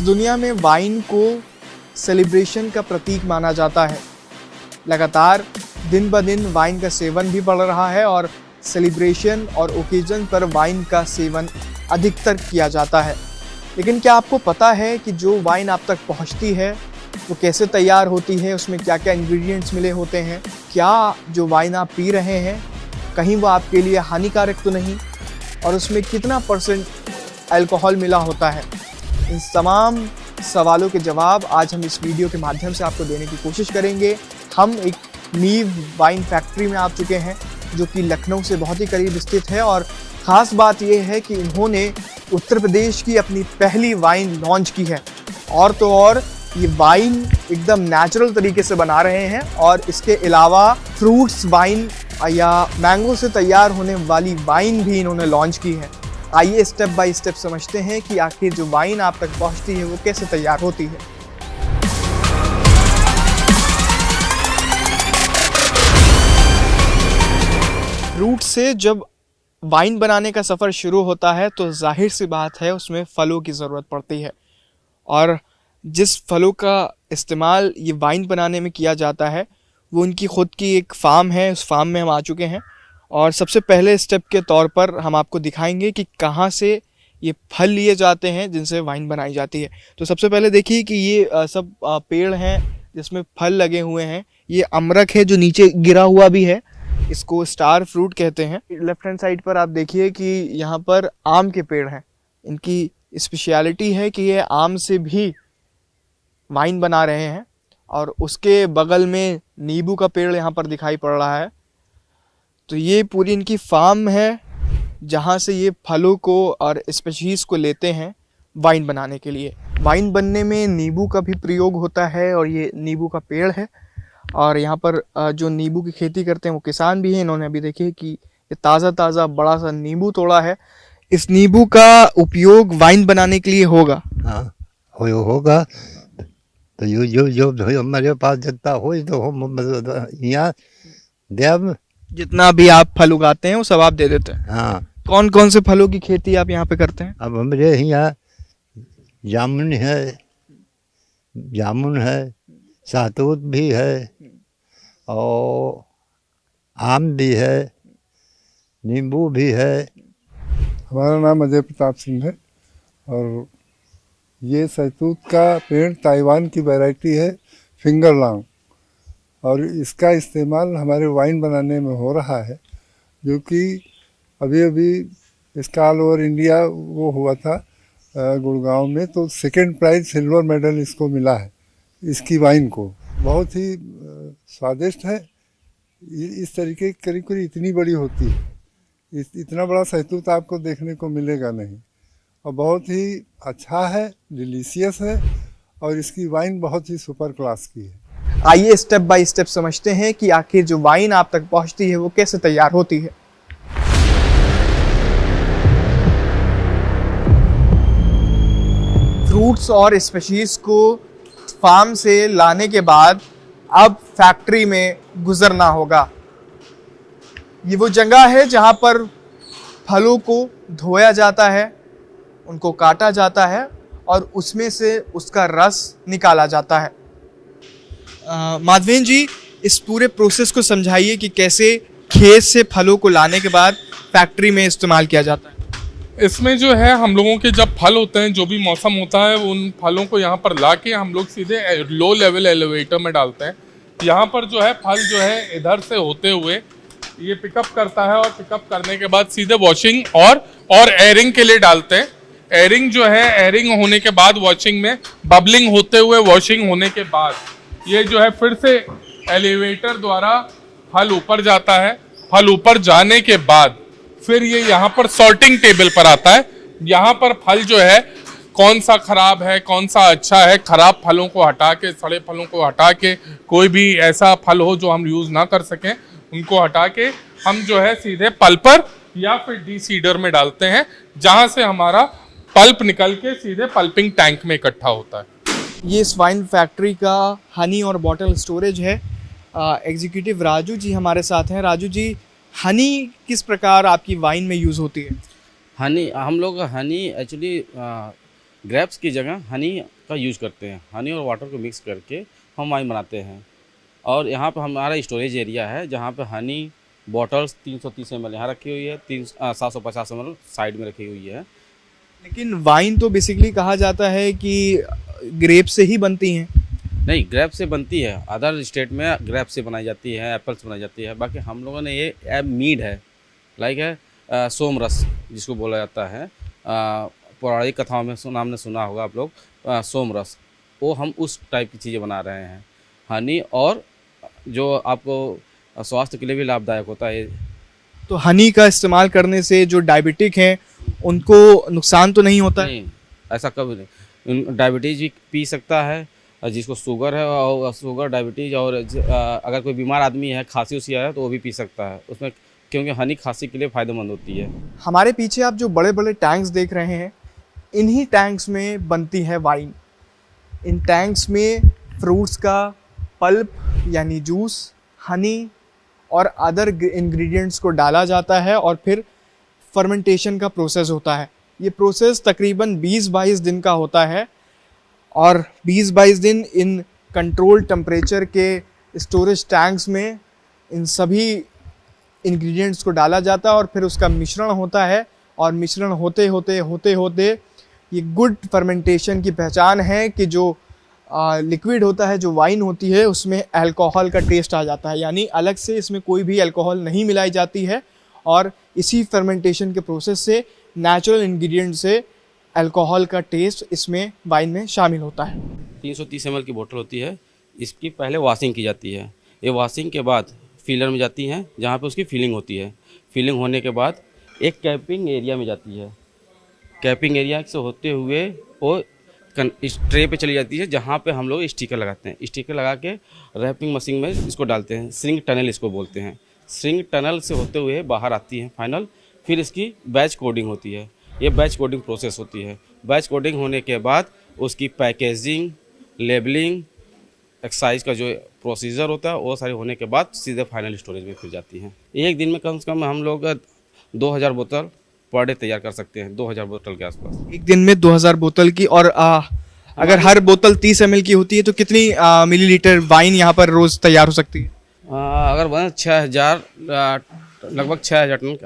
दुनिया में वाइन को सेलिब्रेशन का प्रतीक माना जाता है। लगातार दिन ब दिन वाइन का सेवन भी बढ़ रहा है और सेलिब्रेशन और ओकेजन पर वाइन का सेवन अधिकतर किया जाता है। लेकिन क्या आपको पता है कि जो वाइन आप तक पहुंचती है वो कैसे तैयार होती है, उसमें क्या क्या इंग्रेडिएंट्स मिले होते हैं, क्या जो वाइन आप पी रहे हैं कहीं वो आपके लिए हानिकारक तो नहीं, और उसमें कितना % अल्कोहल मिला होता है। इन तमाम सवालों के जवाब आज हम इस वीडियो के माध्यम से आपको देने की कोशिश करेंगे। हम एक नीव वाइन फैक्ट्री में आ चुके हैं जो कि लखनऊ से बहुत ही करीब स्थित है, और ख़ास बात यह है कि इन्होंने उत्तर प्रदेश की अपनी पहली वाइन लॉन्च की है। और तो और ये वाइन एकदम नेचुरल तरीके से बना रहे हैं, और इसके अलावा फ्रूट्स वाइन या मैंगो से तैयार होने वाली वाइन भी इन्होंने लॉन्च की है। आइए स्टेप बाय स्टेप समझते हैं कि आखिर जो वाइन आप तक पहुंचती है वो कैसे तैयार होती है। फ्रूट से जब वाइन बनाने का सफ़र शुरू होता है तो जाहिर सी बात है उसमें फलों की ज़रूरत पड़ती है, और जिस फलों का इस्तेमाल ये वाइन बनाने में किया जाता है वो उनकी ख़ुद की एक फार्म है। उस फार्म में हम आ चुके हैं और सबसे पहले स्टेप के तौर पर हम आपको दिखाएंगे कि कहाँ से ये फल लिए जाते हैं जिनसे वाइन बनाई जाती है। तो सबसे पहले देखिए कि ये सब पेड़ हैं जिसमें फल लगे हुए हैं। ये अमरख है जो नीचे गिरा हुआ भी है, इसको स्टार फ्रूट कहते हैं। लेफ्ट हैंड साइड पर आप देखिए कि यहाँ पर आम के पेड़ हैं। इनकी स्पेशलिटी है कि ये आम से भी वाइन बना रहे हैं, और उसके बगल में नींबू का पेड़ यहाँ पर दिखाई पड़ रहा है। तो ये पूरी इनकी फार्म है जहाँ से ये फलों को और स्पीशीज़ को लेते हैं वाइन बनाने के लिए। वाइन बनने में नींबू का भी प्रयोग होता है, और ये नींबू का पेड़ है। और यहाँ पर जो नींबू की खेती करते हैं वो किसान भी हैं। इन्होंने अभी देखिए कि ये ताज़ा बड़ा सा नींबू तोड़ा है। इस नींबू का उपयोग वाइन बनाने के लिए होगा। हाँ होगा। तो जो हमारे पास जितना हो तो हम यहाँ देव जितना भी आप फल उगाते हैं वो सब आप दे देते हैं। हाँ। कौन कौन से फलों की खेती आप यहाँ पे करते हैं? अब हमारे यहाँ जामुन है, सहतूत भी है, और आम भी है, नींबू भी है। हमारा नाम अजय प्रताप सिंह है, और ये सहतूत का पेड़ ताइवान की वैरायटी है फिंगर लॉन्ग, और इसका इस्तेमाल हमारे वाइन बनाने में हो रहा है, जो कि अभी इसका ऑल ओवर इंडिया वो हुआ था गुड़गांव में, तो सेकंड प्राइज सिल्वर मेडल इसको मिला है। इसकी वाइन को बहुत ही स्वादिष्ट है। इस तरीके की करीब इतनी बड़ी होती है, इतना बड़ा सहतूत आपको देखने को मिलेगा नहीं, और बहुत ही अच्छा है, डिलीशियस है, और इसकी वाइन बहुत ही सुपर क्लास की है। आइए स्टेप बाय स्टेप समझते हैं कि आखिर जो वाइन आप तक पहुंचती है वो कैसे तैयार होती है। फ्रूट्स और स्पीशीज को फार्म से लाने के बाद अब फैक्ट्री में गुजरना होगा। ये वो जगह है जहां पर फलों को धोया जाता है, उनको काटा जाता है, और उसमें से उसका रस निकाला जाता है। माधवेन जी, इस पूरे प्रोसेस को समझाइए कि कैसे खेत से फलों को लाने के बाद फैक्ट्री में इस्तेमाल किया जाता है। इसमें जो है हम लोगों के जब फल होते हैं, जो भी मौसम होता है, उन फलों को यहाँ पर लाके हम लोग सीधे लो लेवल एलिवेटर में डालते हैं। यहाँ पर जो है फल जो है इधर से होते हुए ये पिकअप करता है, और पिकअप करने के बाद सीधे वॉशिंग और एयरिंग के लिए डालते हैं। एयरिंग जो है, एयरिंग होने के बाद वॉशिंग में बबलिंग होते हुए वॉशिंग होने के बाद ये जो है फिर से एलिवेटर द्वारा फल ऊपर जाता है। फल ऊपर जाने के बाद फिर ये यहाँ पर सॉर्टिंग टेबल पर आता है। यहाँ पर फल जो है कौन सा खराब है, कौन सा अच्छा है, खराब फलों को हटा के, सड़े फलों को हटा के, कोई भी ऐसा फल हो जो हम यूज़ ना कर सकें उनको हटा के हम जो है सीधे पल्पर या फिर डीसीडर में डालते हैं, जहाँ से हमारा पल्प निकल के सीधे पल्पिंग टैंक में इकट्ठा होता है। ये इस वाइन फैक्ट्री का हनी और बॉटल स्टोरेज है। एग्जीक्यूटिव राजू जी हमारे साथ हैं। राजू जी, हनी किस प्रकार आपकी वाइन में यूज़ होती है? हनी हम लोग हनी एक्चुअली ग्रेप्स की जगह हनी का यूज करते हैं। हनी और वाटर को मिक्स करके हम वाइन बनाते हैं। और यहाँ पर हमारा स्टोरेज एरिया है जहाँ पे हनी बॉटल्स 330 ml यहाँ रखी हुई है, 750 ml साइड में रखी हुई है। लेकिन वाइन तो बेसिकली कहा जाता है कि ग्रेप से ही बनती हैं। नहीं, ग्रेप से बनती है, अदर स्टेट में ग्रेप से बनाई जाती है, एप्पल से बनाई जाती है। बाकी हम लोगों ने ये मीड है, लाइक है सोम रस जिसको बोला जाता है, पौराणिक कथाओं में आपने सुना होगा आप लोग, सोम रस, वो हम उस टाइप की चीज़ें बना रहे हैं। हनी और जो आपको स्वास्थ्य के लिए भी लाभदायक होता है। तो हनी का इस्तेमाल करने से जो डायबिटिक हैं उनको नुकसान तो नहीं होता है? नहीं, ऐसा कभी नहीं। डायबिटीज़ भी पी सकता है, जिसको शुगर है, और शुगर डायबिटीज़, और अगर कोई बीमार आदमी है, खांसी उसी है तो वो भी पी सकता है उसमें, क्योंकि हनी खांसी के लिए फ़ायदेमंद होती है। हमारे पीछे आप जो बड़े बड़े टैंक्स देख रहे हैं, इन्हीं टैंक्स में बनती है वाइन। इन टैंक्स में फ्रूट्स का पल्प यानी जूस, हनी और अदर इंग्रेडिएंट्स को डाला जाता है और फिर फर्मेंटेशन का प्रोसेस होता है। ये प्रोसेस तकरीबन 20-22 दिन का होता है और 20-22 दिन इन कंट्रोल टेम्परेचर के स्टोरेज टैंक्स में इन सभी इंग्रेडिएंट्स को डाला जाता है और फिर उसका मिश्रण होता है। और मिश्रण होते होते ये गुड फर्मेंटेशन की पहचान है कि जो लिक्विड होता है, जो वाइन होती है, उसमें अल्कोहल का टेस्ट आ जाता है, यानी अलग से इसमें कोई भी अल्कोहल नहीं मिलाई जाती है। और इसी फर्मेंटेशन के प्रोसेस से नेचुरल इंग्रेडिएंट से अल्कोहल का टेस्ट इसमें वाइन में शामिल होता है। 330 ml की बोतल होती है, इसकी पहले वॉशिंग की जाती है। ये वॉशिंग के बाद फिलर में जाती हैं जहाँ पे उसकी फिलिंग होती है। फिलिंग होने के बाद एक कैपिंग एरिया में जाती है। कैपिंग एरिया से होते हुए वो इस ट्रे पे चली जाती है जहाँ पे हम लोग स्टिकर लगाते हैं। स्टिकर लगा के रैपिंग मशीन में इसको डालते हैं, श्रिंक टनल इसको बोलते हैं। श्रिंक टनल से होते हुए बाहर आती है फाइनल, फिर इसकी बैच कोडिंग होती है। ये बैच कोडिंग प्रोसेस होती है। बैच कोडिंग होने के बाद उसकी पैकेजिंग, लेबलिंग, एक्साइज का जो प्रोसीजर होता है वो सारे होने के बाद सीधे फाइनल स्टोरेज में फिर जाती हैं। एक दिन में कम से कम हम लोग 2000 बोतल पर डे तैयार कर सकते हैं, 2000 बोतल के आसपास। एक दिन में 2000 बोतल की। और अगर हर बोतल 30 ml की होती है तो कितनी मिलीलीटर वाइन यहाँ पर रोज़ तैयार हो सकती है? अगर 6000 लगभग 6000 टन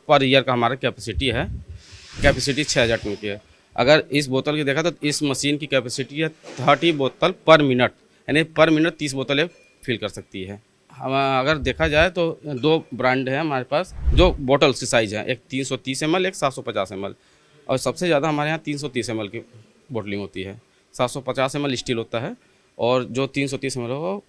पर ईयर का हमारा कैपेसिटी है। कैपेसिटी 6000 टन की है। अगर इस बोतल की देखा तो इस मशीन की कैपेसिटी है 30 बोतल पर मिनट, यानी पर मिनट 30 बोतलें फिल कर सकती है। हम अगर देखा जाए तो 2 ब्रांड है हमारे पास जो बोटल्स की साइज़ है, एक 330 ml, एक 750 ml। और सबसे ज़्यादा हमारे यहाँ 330 ml की बोटलिंग होती है। 750 ml स्टील होता है और जो 330 ml वो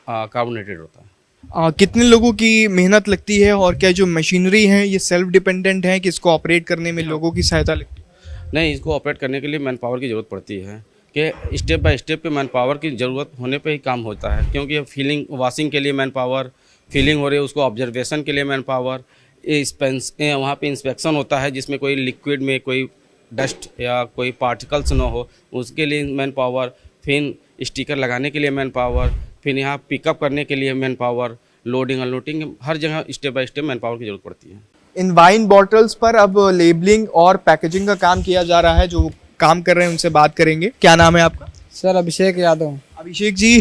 कार्बोनेटेड होता है। कितने लोगों की मेहनत लगती है और क्या जो मशीनरी है ये सेल्फ डिपेंडेंट है कि इसको ऑपरेट करने में लोगों की सहायता लगती है? नहीं, इसको ऑपरेट करने के लिए मैन पावर की ज़रूरत पड़ती है कि स्टेप बाय स्टेप पे मैन पावर की ज़रूरत होने पे ही काम होता है। क्योंकि फीलिंग, वॉशिंग के लिए मैन पावर, फीलिंग हो रही है उसको ऑब्जर्वेशन के लिए मैन पावर, वहाँ पे इंस्पेक्शन होता है जिसमें कोई लिक्विड में कोई डस्ट या कोई पार्टिकल्स ना हो उसके लिए मैन पावर, फिर स्टिकर लगाने के लिए मैन पावर, फिर यहाँ पिकअप करने के लिए मैन पावर, लोडिंग अनलोडिंग, हर जगह step by step man power की ज़रूरत पड़ती है। इन वाइन बॉटल्स पर अब लेबलिंग और पैकेजिंग का काम किया जा रहा है। जो काम कर रहे हैं उनसे बात करेंगे। क्या नाम है आपका? सर अभिषेक यादव। अभिषेक जी,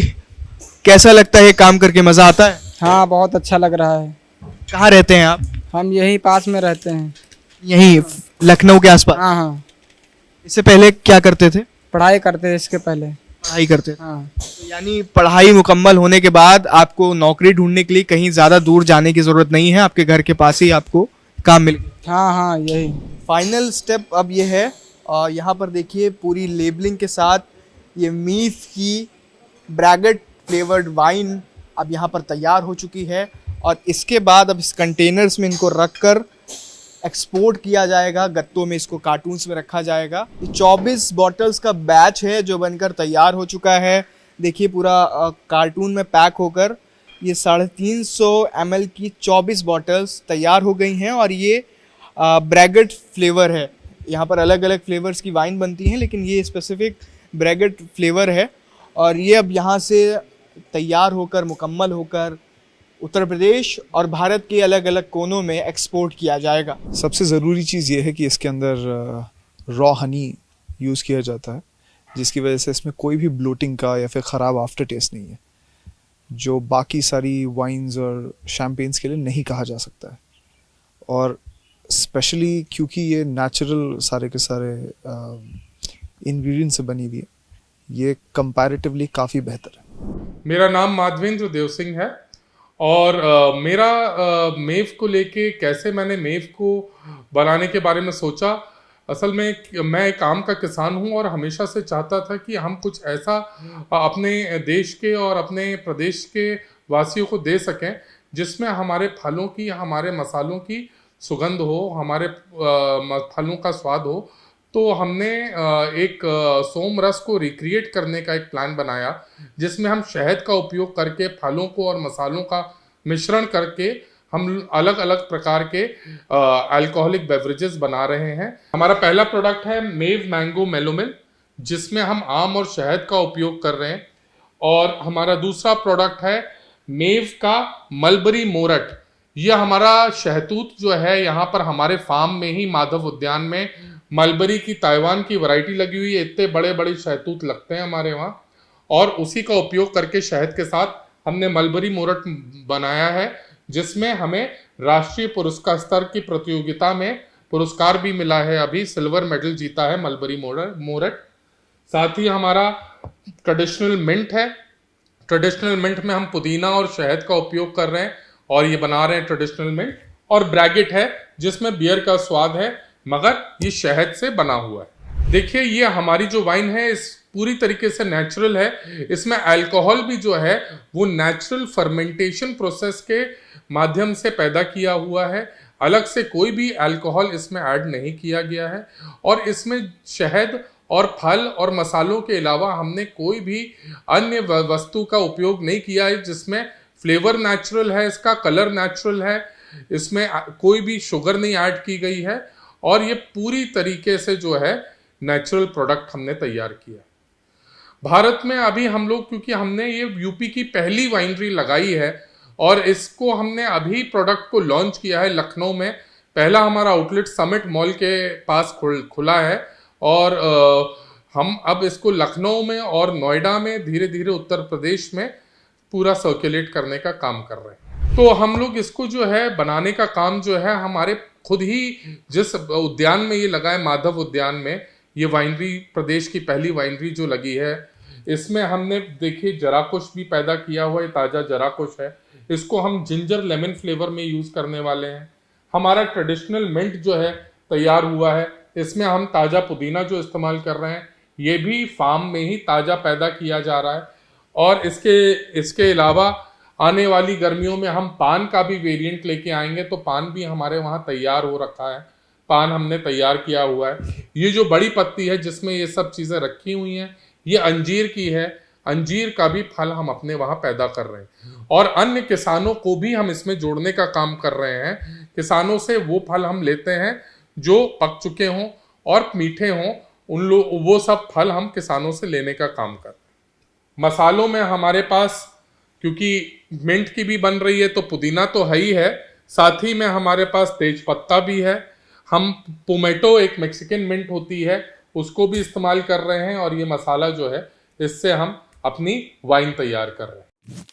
कैसा लगता है काम करके? मज़ा आता है? हाँ, बहुत अच्छा लग रहा है। कहाँ रहते हैं आप? हम यहीं पास में रहते हैं। यहीं लखनऊ के आसपास? हाँ हाँ। इससे पहले क्या करते थे? पढ़ाई करते थे इसके पहले। पढ़ाई करते थे। हाँ। तो यानी पढ़ाई मुकम्मल होने के बाद आपको नौकरी ढूंढने के लिए कहीं ज़्यादा दूर जाने की ज़रूरत नहीं है, आपके घर के पास ही आपको काम मिल गया। हाँ हाँ, यही फाइनल स्टेप अब ये है। यहाँ पर देखिए पूरी लेबलिंग के साथ ये मीथ की ब्रैगेट फ्लेवर्ड वाइन अब यहाँ पर तैयार हो चुकी है और इसके बाद अब इस कंटेनर्स में इनको रख कर एक्सपोर्ट किया जाएगा। गत्तों में इसको कार्टून्स में रखा जाएगा। 24 बॉटल्स का बैच है जो बनकर तैयार हो चुका है। देखिए पूरा कार्टून में पैक होकर ये 350 ml की 24 बॉटल्स तैयार हो गई हैं और ये ब्रैगेट फ्लेवर है। यहाँ पर अलग अलग फ्लेवर्स की वाइन बनती हैं लेकिन ये स्पेसिफिक ब्रैगेट फ्लेवर है और ये अब यहाँ से तैयार होकर मुकम्मल होकर उत्तर प्रदेश और भारत के अलग अलग कोनों में एक्सपोर्ट किया जाएगा। सबसे ज़रूरी चीज़ ये है कि इसके अंदर रॉ हनी यूज़ किया जाता है। जिसकी वजह से इसमें कोई भी ब्लोटिंग का या फिर ख़राब आफ्टर टेस्ट नहीं है, जो बाकी सारी वाइन्स और शैम्पेन्स के लिए नहीं कहा जा सकता है। और स्पेशली क्योंकि ये नेचुरल सारे के सारे इंग्रेडिएंट्स से बनी हुई है, ये कंपैरेटिवली काफ़ी बेहतर है। मेरा नाम माधवेंद्र देव सिंह है और मेरा मेव को लेके कैसे मैंने मेव को बनाने के बारे में सोचा। असल में मैं एक आम का किसान हूं और हमेशा से चाहता था कि हम कुछ ऐसा अपने देश के और अपने प्रदेश के वासियों को दे सकें जिसमें हमारे फलों की, हमारे मसालों की सुगंध हो, हमारे फलों का स्वाद हो। तो हमने एक सोम रस को रिक्रिएट करने का एक प्लान बनाया जिसमें हम शहद का उपयोग करके फलों को और मसालों का मिश्रण करके हम अलग अलग प्रकार के अल्कोहलिक बेवरेजेस बना रहे हैं। हमारा पहला प्रोडक्ट है मेव मैंगो मेलोमिल, जिसमें हम आम और शहद का उपयोग कर रहे हैं। और हमारा दूसरा प्रोडक्ट है मेव का मलबरी मोरट। यह हमारा शहतूत जो है, यहाँ पर हमारे फार्म में ही माधव उद्यान में मलबरी की ताइवान की वैरायटी लगी हुई है। इतने बड़े बड़े शहतूत लगते हैं हमारे वहाँ, और उसी का उपयोग करके शहद के साथ हमने मलबरी मोरट बनाया है, जिसमें हमें राष्ट्रीय पुरस्कार स्तर की प्रतियोगिता में पुरस्कार भी मिला है। अभी सिल्वर मेडल जीता है मलबरी मोरट। साथ ही हमारा ट्रेडिशनल मिंट है। ट्रेडिशनल मिंट में हम पुदीना और शहद का उपयोग कर रहे हैं और ये बना रहे हैं ट्रेडिशनल मिंट। और ब्रैगेट है जिसमें बियर का स्वाद है मगर ये शहद से बना हुआ है। देखिए, ये हमारी जो वाइन है इस पूरी तरीके से नेचुरल है। इसमें अल्कोहल भी जो है वो नेचुरल फर्मेंटेशन प्रोसेस के माध्यम से पैदा किया हुआ है। अलग से कोई भी अल्कोहल इसमें ऐड नहीं किया गया है। और इसमें शहद और फल और मसालों के अलावा हमने कोई भी अन्य वस्तु का उपयोग नहीं किया है, जिसमें फ्लेवर नेचुरल है, इसका कलर नेचुरल है, इसमें कोई भी शुगर नहीं ऐड की गई है। और ये पूरी तरीके से जो है नेचुरल प्रोडक्ट हमने तैयार किया। भारत में अभी हम लोग, क्योंकि हमने ये यूपी की पहली वाइनरी लगाई है और इसको हमने अभी प्रोडक्ट को लॉन्च किया है लखनऊ में। पहला हमारा आउटलेट समिट मॉल के पास खुला है और हम अब इसको लखनऊ में और नोएडा में धीरे धीरे उत्तर प्रदेश में पूरा सर्कुलेट करने का काम कर रहे हैं। तो हम लोग इसको जो है बनाने का काम जो है हमारे खुद ही जिस उद्यान में ये लगा है, माधव उद्यान में, ये वाइनरी प्रदेश की पहली वाइनरी जो लगी है, इसमें हमने देखिए जराकुश भी पैदा किया हुआ है। ताज़ा जराकुश है, इसको हम जिंजर लेमन फ्लेवर में यूज़ करने वाले हैं। हमारा ट्रेडिशनल मिंट जो है तैयार हुआ है, इसमें हम ताज़ा पुदीना जो इस्तेमाल कर रहे हैं ये भी फार्म में ही ताज़ा पैदा किया जा रहा है। और इसके अलावा आने वाली गर्मियों में हम पान का भी वेरिएंट लेके आएंगे, तो पान भी हमारे वहाँ तैयार हो रखा है, पान हमने तैयार किया हुआ है। ये जो बड़ी पत्ती है जिसमें ये सब चीज़ें रखी हुई हैं, ये अंजीर की है। अंजीर का भी फल हम अपने वहाँ पैदा कर रहे हैं और अन्य किसानों को भी हम इसमें जोड़ने का काम कर रहे हैं। किसानों से वो फल हम लेते हैं जो पक चुके हों और मीठे हों, वो सब फल हम किसानों से लेने का काम कर रहे हैं। मसालों में हमारे पास, क्योंकि मिंट की भी बन रही है तो पुदीना तो है ही है, साथ ही में हमारे पास तेज पत्ता भी है। हम पोमेटो, एक मेक्सिकन मिंट होती है, उसको भी इस्तेमाल कर रहे हैं और ये मसाला जो है इससे हम अपनी वाइन तैयार कर रहे हैं।